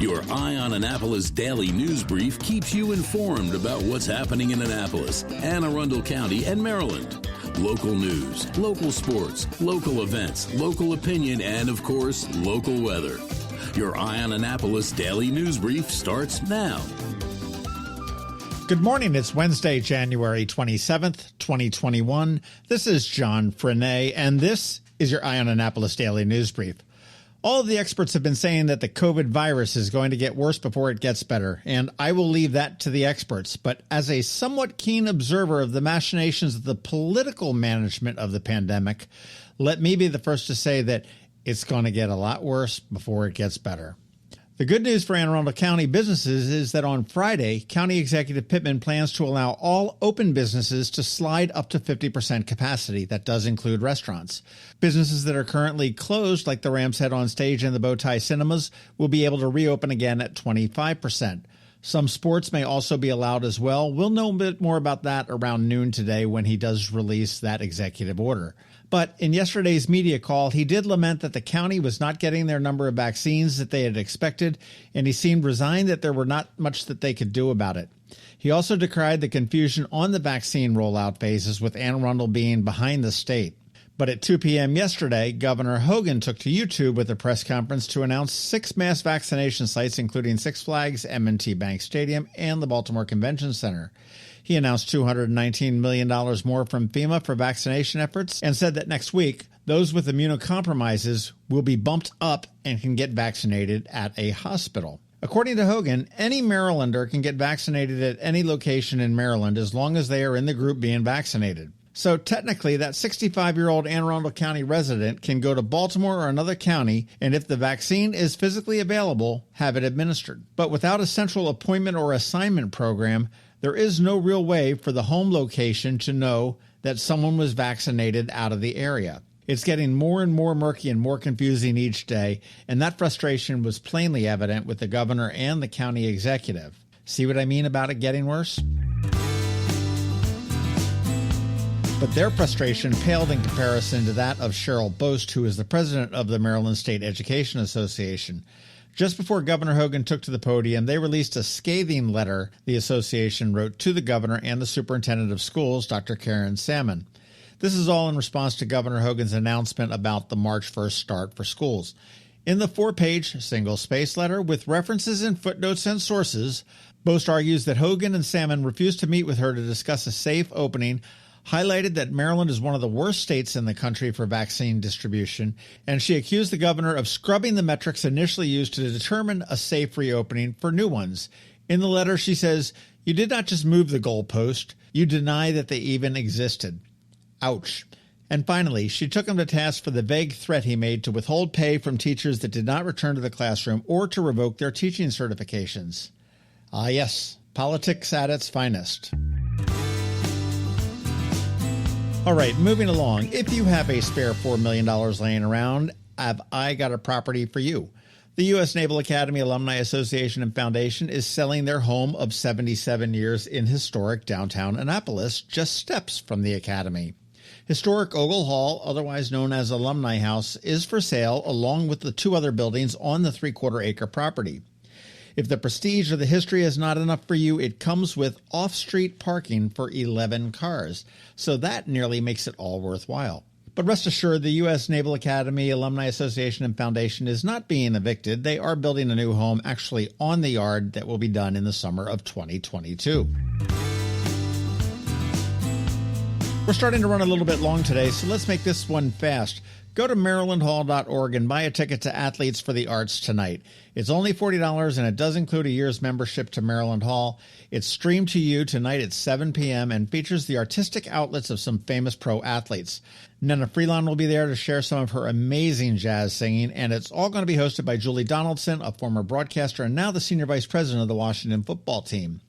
Your Eye on Annapolis daily news brief keeps you informed about what's happening in Annapolis, Anne Arundel County, and Maryland. Local news, local sports, local events, local opinion, and, of course, local weather. Your Eye on Annapolis daily news brief starts now. Good morning. It's Wednesday, January 27th, 2021. This is John Frenaye, and this is your Eye on Annapolis daily news brief. All of the experts have been saying that the COVID virus is going to get worse before it gets better, and I will leave that to the experts. But as a somewhat keen observer of the machinations of the political management of the pandemic, let me be the first to say that it's going to get a lot worse before it gets better. The good news for Anne Arundel County businesses is that on Friday, County Executive Pittman plans to allow all open businesses to slide up to 50% capacity. That does include restaurants. Businesses that are currently closed, like the Ram's Head on Stage and the Bowtie Cinemas, will be able to reopen again at 25%. Some sports may also be allowed as well. We'll know a bit more about that around noon today when he does release that executive order. But in yesterday's media call, he did lament that the county was not getting their number of vaccines that they had expected, and he seemed resigned that there were not much that they could do about it. He also decried the confusion on the vaccine rollout phases, with Anne Arundel being behind the state. But at 2 p.m. yesterday, Governor Hogan took to YouTube with a press conference to announce 6 mass vaccination sites, including Six Flags, M&T Bank Stadium, and the Baltimore Convention Center. He announced $219 million more from FEMA for vaccination efforts and said that next week, those with immunocompromises will be bumped up and can get vaccinated at a hospital. According to Hogan, any Marylander can get vaccinated at any location in Maryland as long as they are in the group being vaccinated. So technically, that 65-year-old Anne Arundel County resident can go to Baltimore or another county and, if the vaccine is physically available, have it administered. But without a central appointment or assignment program, there is no real way for the home location to know that someone was vaccinated out of the area. It's getting more and more murky and more confusing each day, and that frustration was plainly evident with the governor and the county executive. See what I mean about it getting worse? But their frustration paled in comparison to that of Cheryl Bost, who is the president of the Maryland State Education Association. Just before Governor Hogan took to the podium, they released a scathing letter the association wrote to the governor and the superintendent of schools, Dr. Karen Salmon. This is all in response to Governor Hogan's announcement about the March 1st start for schools. In the 4-page single-space letter, with references and footnotes and sources, Bost argues that Hogan and Salmon refused to meet with her to discuss a safe opening, highlighted that Maryland is one of the worst states in the country for vaccine distribution, and she accused the governor of scrubbing the metrics initially used to determine a safe reopening for new ones. In the letter, she says, "You did not just move the goalpost, you deny that they even existed." Ouch. And finally, she took him to task for the vague threat he made to withhold pay from teachers that did not return to the classroom or to revoke their teaching certifications. Ah yes, politics at its finest. All right, moving along. If you have a spare $4 million laying around, have I got a property for you. The U.S. Naval Academy ALumni Association and Foundation is selling their home of 77 years in historic downtown Annapolis, just steps from the Academy. Historic Ogle Hall, otherwise known as Alumni House, is for sale along with the 2 other buildings on the 3/4-acre property. If the prestige or the history is not enough for you, it comes with off-street parking for 11 cars, so that nearly makes it all worthwhile. But rest assured, the U.S. Naval Academy Alumni Association and Foundation is not being evicted. They are building a new home actually on the yard that will be done in the summer of 2022. We're starting to run a little bit long today, so let's make this one fast. Go to marylandhall.org and buy a ticket to Athletes for the Arts tonight. It's only $40, and it does include a year's membership to Maryland Hall. It's streamed to you tonight at 7 p.m. and features the artistic outlets of some famous pro athletes. Nana Freelon will be there to share some of her amazing jazz singing, and it's all going to be hosted by Julie Donaldson, a former broadcaster and now the senior vice president of the Washington football team.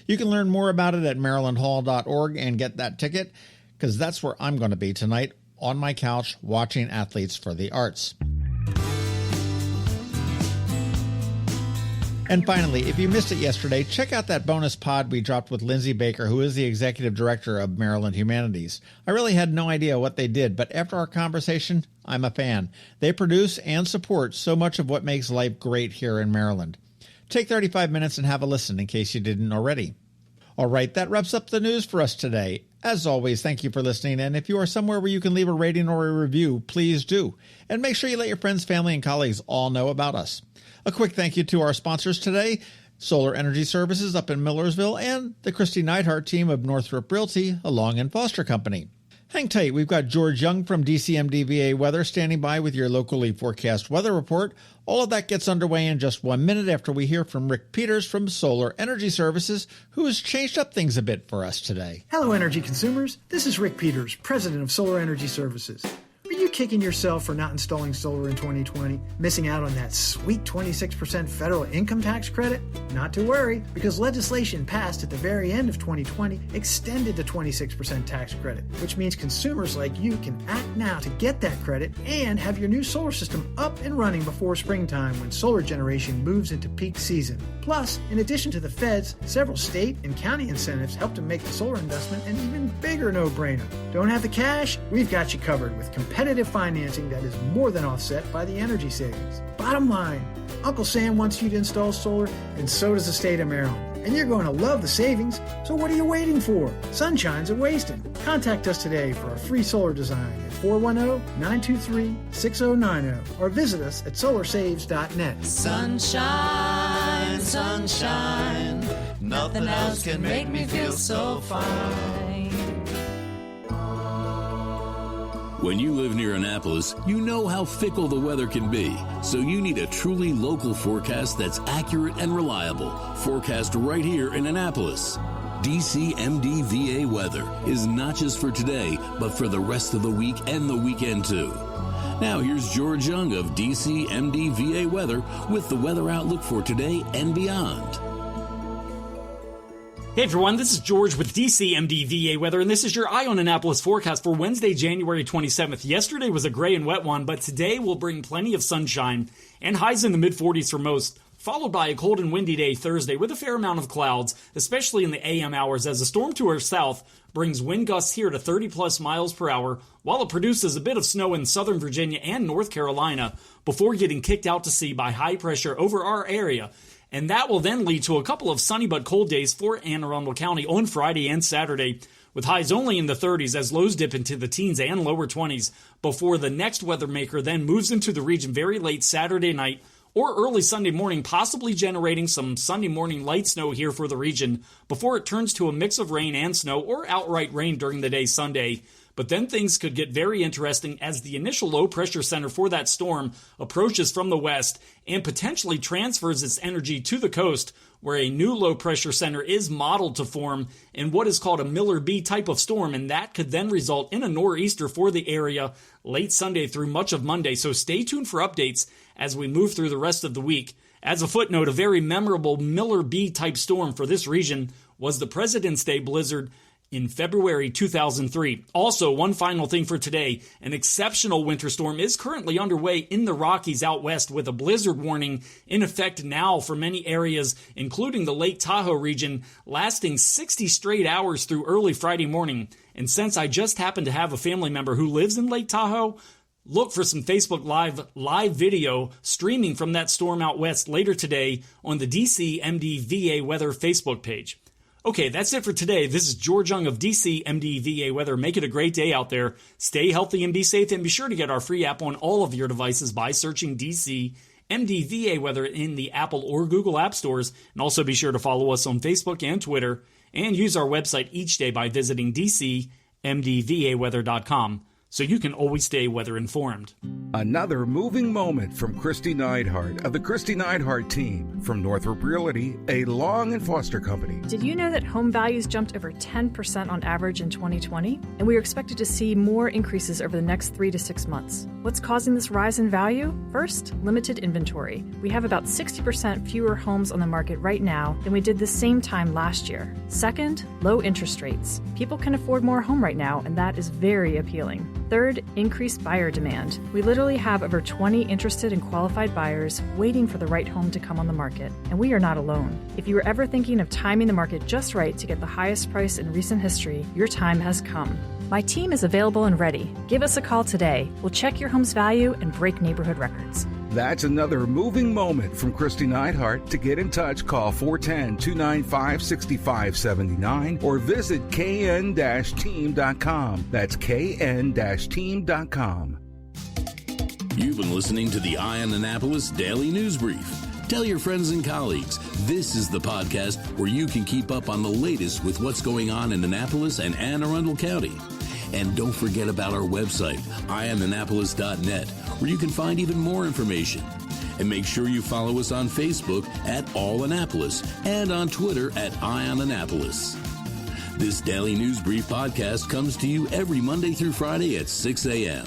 You can learn more about it at marylandhall.org and get that ticket, because that's where I'm going to be tonight, on my couch watching Athletes for the Arts. And finally, if you missed it yesterday, check out that bonus pod we dropped with Lindsey Baker, who is the executive director of Maryland Humanities. I really had no idea what they did, but after our conversation, I'm a fan. They produce and support so much of what makes life great here in Maryland. Take 35 minutes and have a listen in case you didn't already. All right, that wraps up the news for us today. As always, thank you for listening, and if you are somewhere where you can leave a rating or a review, please do. And make sure you let your friends, family, and colleagues all know about us. A quick thank you to our sponsors today, Solar Energy Services up in Millersville, and the Kristi Neidhardt Team of Northrop Realty, a Long and Foster company. Hang tight, we've got George Young from DCMDVA Weather standing by with your locally forecast weather report. All of that gets underway in just 1 minute after we hear from Rick Peters from Solar Energy Services, who has changed up things a bit for us today. Hello, energy consumers. This is Rick Peters, president of Solar Energy Services. Are you kicking yourself for not installing solar in 2020, missing out on that sweet 26% federal income tax credit? Not to worry, because legislation passed at the very end of 2020 extended the 26% tax credit, which means consumers like you can act now to get that credit and have your new solar system up and running before springtime when solar generation moves into peak season. Plus, in addition to the feds, several state and county incentives help to make the solar investment an even bigger no-brainer. Don't have the cash? We've got you covered with competitive financing that is more than offset by the energy savings. Bottom line, Uncle Sam wants you to install solar, and so does the state of Maryland. And you're going to love the savings, so what are you waiting for? Sunshine's a wasting. Contact us today for a free solar design at 410-923-6090 or visit us at solarsaves.net. Sunshine, sunshine, nothing else can make me feel so fine. When you live near Annapolis, you know how fickle the weather can be. So you need a truly local forecast that's accurate and reliable. Forecast right here in Annapolis. DCMDVA weather is not just for today, but for the rest of the week and the weekend too. Now here's George Young of DCMDVA weather with the weather outlook for today and beyond. Hey everyone, this is George with DCMDVA Weather, and this is your Eye on Annapolis forecast for Wednesday, January 27th. Yesterday was a gray and wet one, but today will bring plenty of sunshine and highs in the mid-40s for most, followed by a cold and windy day Thursday with a fair amount of clouds, especially in the AM hours as a storm to our south brings wind gusts here to 30-plus miles per hour, while it produces a bit of snow in southern Virginia and North Carolina before getting kicked out to sea by high pressure over our area. And that will then lead to a couple of sunny but cold days for Anne Arundel County on Friday and Saturday, with highs only in the 30s as lows dip into the teens and lower 20s before the next weather maker then moves into the region very late Saturday night or early Sunday morning, possibly generating some Sunday morning light snow here for the region before it turns to a mix of rain and snow or outright rain during the day Sunday. But then things could get very interesting as the initial low-pressure center for that storm approaches from the west and potentially transfers its energy to the coast, where a new low-pressure center is modeled to form in what is called a Miller B type of storm, and that could then result in a nor'easter for the area late Sunday through much of Monday. So stay tuned for updates as we move through the rest of the week. As a footnote, a very memorable Miller B type storm for this region was the President's Day blizzard in February 2003. Also, one final thing for today, an exceptional winter storm is currently underway in the Rockies out west with a blizzard warning in effect now for many areas, including the Lake Tahoe region, lasting 60 straight hours through early Friday morning. And since I just happen to have a family member who lives in Lake Tahoe, look for some Facebook live video streaming from that storm out west later today on the DCMDVA Weather Facebook page. Okay, that's it for today. This is George Young of DCMDVA Weather. Make it a great day out there. Stay healthy and be safe, and be sure to get our free app on all of your devices by searching DCMDVA Weather in the Apple or Google App Stores. And also be sure to follow us on Facebook and Twitter, and use our website each day by visiting DCMDVAweather.com. so you can always stay weather informed. Another moving moment from Kristi Neidhardt of the Kristi Neidhardt Team from Northrop Realty, a Long and Foster company. Did you know that home values jumped over 10% on average in 2020? And we are expected to see more increases over the next 3 to 6 months. What's causing this rise in value? First, limited inventory. We have about 60% fewer homes on the market right now than we did the same time last year. Second, low interest rates. People can afford more home right now, and that is very appealing. Third, increased buyer demand. We literally have over 20 interested and qualified buyers waiting for the right home to come on the market, and we are not alone. If you were ever thinking of timing the market just right to get the highest price in recent history, your time has come. My team is available and ready. Give us a call today. We'll check your home's value and break neighborhood records. That's another moving moment from Kristi Neidhardt. To get in touch, call 410-295-6579 or visit kn-team.com. That's kn-team.com. You've been listening to the Eye on Annapolis Daily News Brief. Tell your friends and colleagues, this is the podcast where you can keep up on the latest with what's going on in Annapolis and Anne Arundel County. And don't forget about our website, eyeonannapolis.net, where you can find even more information. And make sure you follow us on Facebook at All Annapolis and on Twitter at Eye on Annapolis. This Daily News Brief podcast comes to you every Monday through Friday at 6 a.m.